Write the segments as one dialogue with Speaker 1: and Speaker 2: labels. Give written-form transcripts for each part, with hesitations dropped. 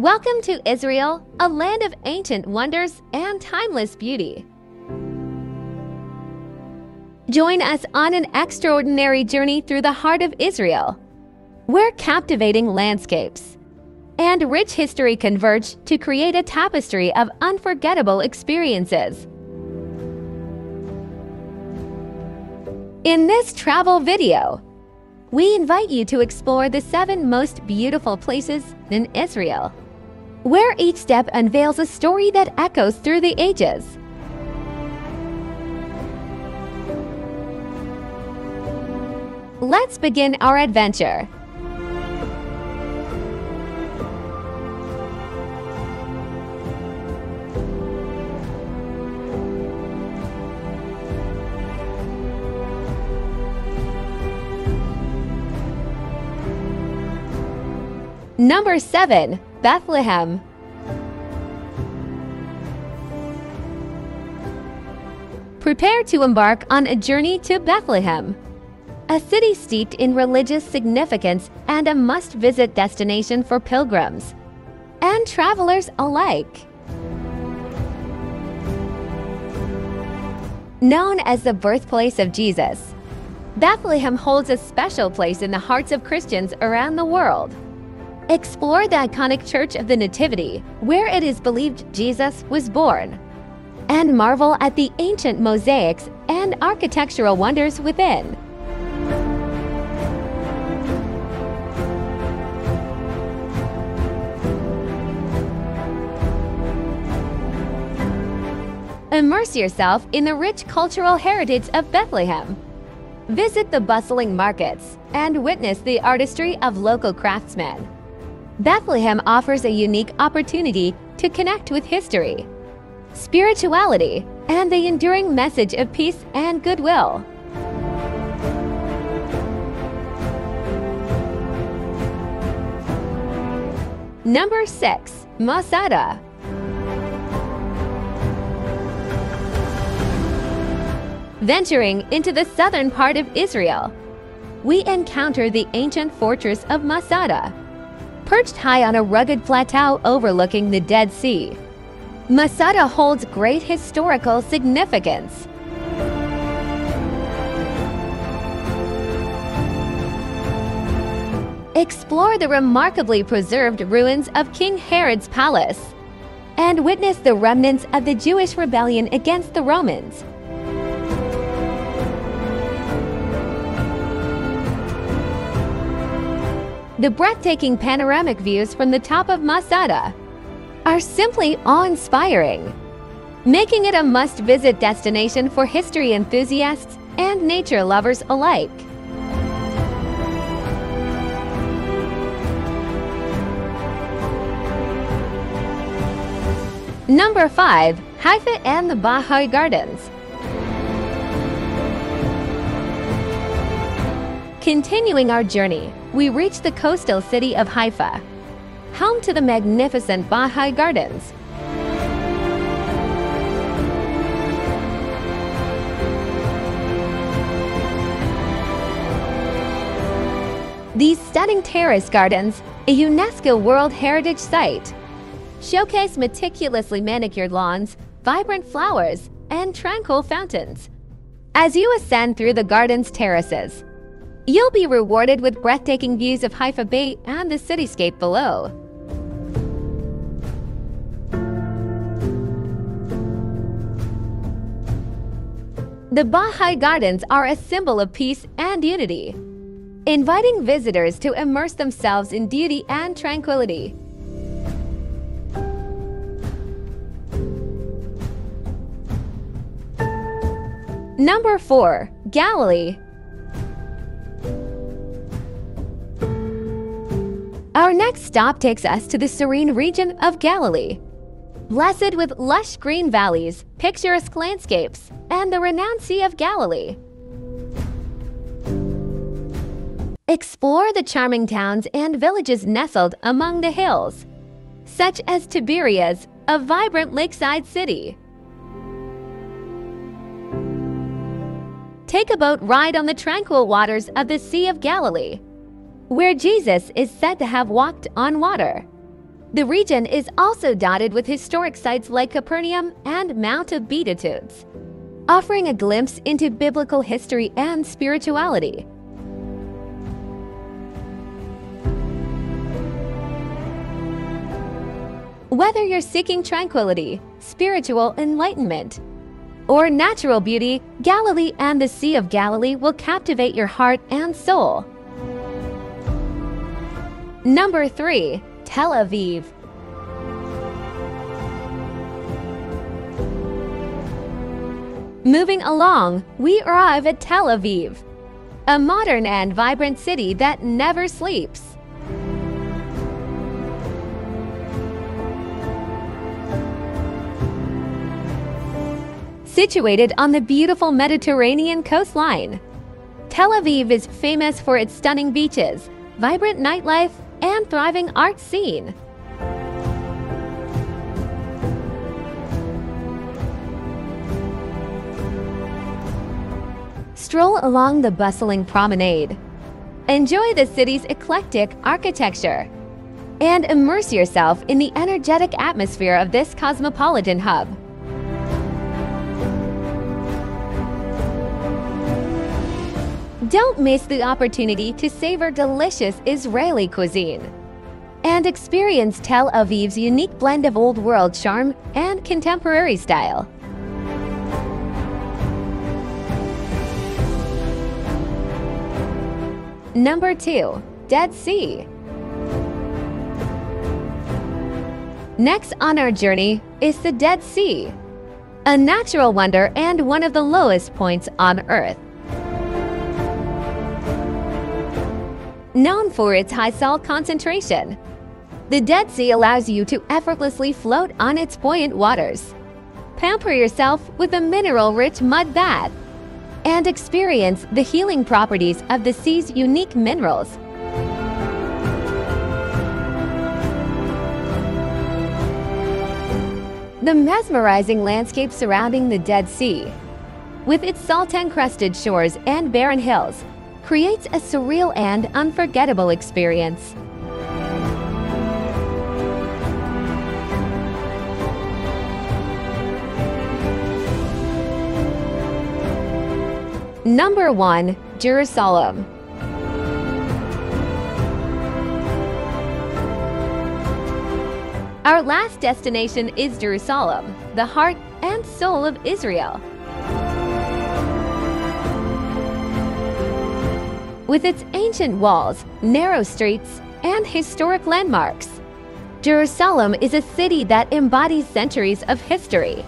Speaker 1: Welcome to Israel, a land of ancient wonders and timeless beauty. Join us on an extraordinary journey through the heart of Israel, where captivating landscapes and rich history converge to create a tapestry of unforgettable experiences. In this travel video, we invite you to explore the 7 most beautiful places in Israel, where each step unveils a story that echoes through the ages. Let's begin our adventure. Number 7. Bethlehem. Prepare to embark on a journey to Bethlehem, a city steeped in religious significance and a must-visit destination for pilgrims and travelers alike. Known as the birthplace of Jesus, Bethlehem holds a special place in the hearts of Christians around the world. Explore the iconic Church of the Nativity, where it is believed Jesus was born, and marvel at the ancient mosaics and architectural wonders within. Immerse yourself in the rich cultural heritage of Bethlehem. Visit the bustling markets and witness the artistry of local craftsmen. Bethlehem offers a unique opportunity to connect with history, spirituality, and the enduring message of peace and goodwill. Number 6. Masada. Venturing into the southern part of Israel, we encounter the ancient fortress of Masada. Perched high on a rugged plateau overlooking the Dead Sea, Masada holds great historical significance. Explore the remarkably preserved ruins of King Herod's palace and witness the remnants of the Jewish rebellion against the Romans. The breathtaking panoramic views from the top of Masada are simply awe-inspiring, making it a must-visit destination for history enthusiasts and nature lovers alike. Number 5. Haifa and the Baha'i Gardens. Continuing our journey, we reach the coastal city of Haifa, home to the magnificent Baha'i Gardens. These stunning terrace gardens, a UNESCO World Heritage Site, showcase meticulously manicured lawns, vibrant flowers, and tranquil fountains. As you ascend through the garden's terraces, you'll be rewarded with breathtaking views of Haifa Bay and the cityscape below. The Baha'i Gardens are a symbol of peace and unity, inviting visitors to immerse themselves in beauty and tranquility. Number 4. Galilee. Our next stop takes us to the serene region of Galilee, blessed with lush green valleys, picturesque landscapes, and the renowned Sea of Galilee. Explore the charming towns and villages nestled among the hills, such as Tiberias, a vibrant lakeside city. Take a boat ride on the tranquil waters of the Sea of Galilee, where Jesus is said to have walked on water. The region is also dotted with historic sites like Capernaum and Mount of Beatitudes, offering a glimpse into biblical history and spirituality. Whether you're seeking tranquility, spiritual enlightenment, or natural beauty, Galilee and the Sea of Galilee will captivate your heart and soul. Number 3. Tel Aviv. Moving along, we arrive at Tel Aviv, a modern and vibrant city that never sleeps. Situated on the beautiful Mediterranean coastline, Tel Aviv is famous for its stunning beaches, vibrant nightlife, and thriving art scene. Stroll along the bustling promenade. Enjoy the city's eclectic architecture and immerse yourself in the energetic atmosphere of this cosmopolitan hub. Don't miss the opportunity to savor delicious Israeli cuisine and experience Tel Aviv's unique blend of old-world charm and contemporary style. Number 2. Dead Sea. Next on our journey is the Dead Sea, a natural wonder and one of the lowest points on Earth. Known for its high salt concentration, the Dead Sea allows you to effortlessly float on its buoyant waters, pamper yourself with a mineral-rich mud bath, and experience the healing properties of the sea's unique minerals. The mesmerizing landscape surrounding the Dead Sea, with its salt-encrusted shores and barren hills, creates a surreal and unforgettable experience. Number 1. Jerusalem. Our last destination is Jerusalem, the heart and soul of Israel. With its ancient walls, narrow streets, and historic landmarks, Jerusalem is a city that embodies centuries of history.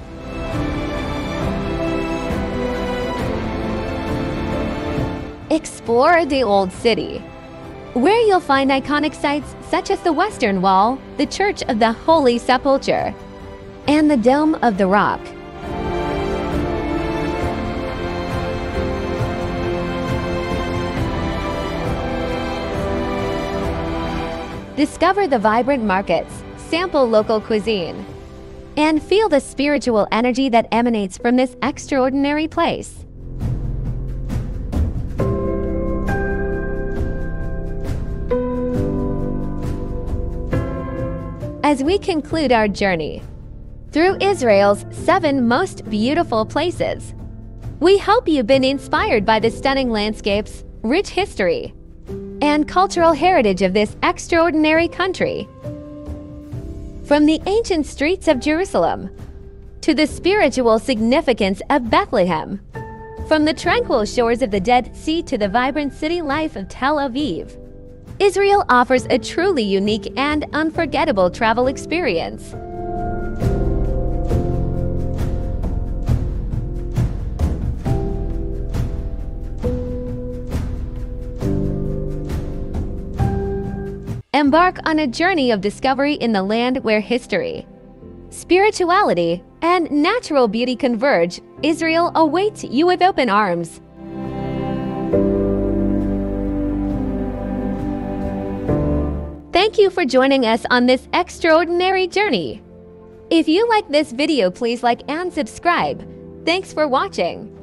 Speaker 1: Explore the Old City, where you'll find iconic sites such as the Western Wall, the Church of the Holy Sepulchre, and the Dome of the Rock. Discover the vibrant markets, sample local cuisine, and feel the spiritual energy that emanates from this extraordinary place. As we conclude our journey through Israel's 7 most beautiful places, we hope you've been inspired by the stunning landscapes, rich history, and cultural heritage of this extraordinary country. From the ancient streets of Jerusalem to the spiritual significance of Bethlehem, from the tranquil shores of the Dead Sea to the vibrant city life of Tel Aviv, Israel offers a truly unique and unforgettable travel experience. Embark on a journey of discovery in the land where history, spirituality, and natural beauty converge. Israel awaits you with open arms. Thank you for joining us on this extraordinary journey. If you like this video, please like and subscribe. Thanks for watching.